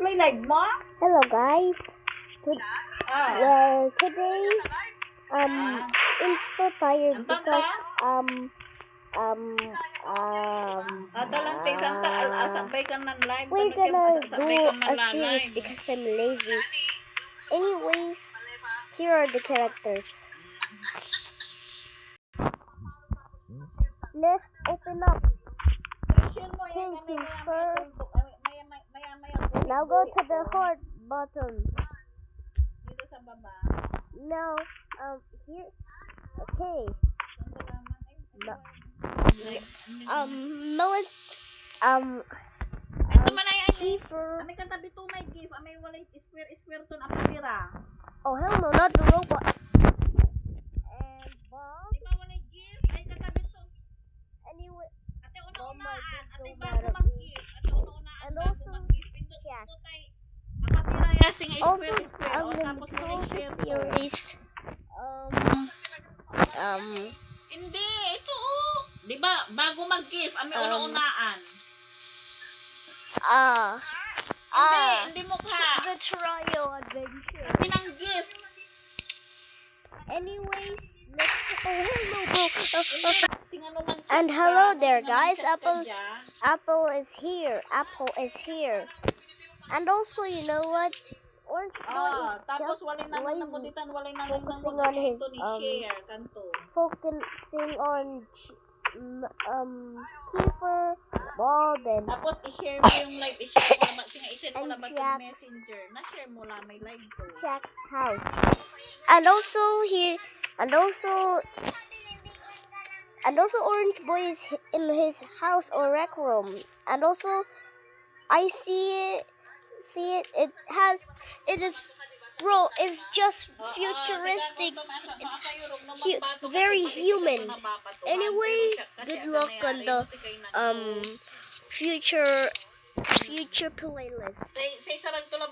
may live mo? Hello guys. Well, today I'm so tired because Sabay ka ng live. we're gonna do a series because I'm lazy. Anyways, here are the characters. Let's open up. Thank you, sir. Now go to the heart button. Dito sa baba. Now, here. Okay. Ito man ay Kiefer. Ami katabi to may gift. Ami walay square ton ang tira. Oh hell no, not the robot. And Bob. Di ba walay gift? Ay katabi to. Anyway, Ate Oh my una-unaan. God, Ate so bago bad at mag-gift. Ate una-unaan And bago also, mag-gift. Pindot Jack. po tay. Ang tira yasi nga Also, square. I'm O gonna tapos call walay the share to. series. Hindi, ito oh. Di ba bago mag-gift, ami una-unaan. Hindi mo ka. The trial adventure. Pinang gift. Anyways, let's. Oh hello, bro. Sing ano man And chat hello ka, there, sing ano man guys. chat ka Apple is here. Apple is here. And also, you know what? Orange Boy is tapos just walay nang lazy. namuditan, walay nang Focusing on his, ni share kanto. Focusing on Kiefer, Bob, and Tapos i-share mo yung live, i-share mo na singa i-send mo And na ba Jack. yung messenger. Na-share mo lang may live ko. Jack's house. And also here, and also Orange Boy is in his house or rec room. And also, I see it. Bro, it's just futuristic. It's very human. Anyway, good luck on the future playlist. Say sarag to lang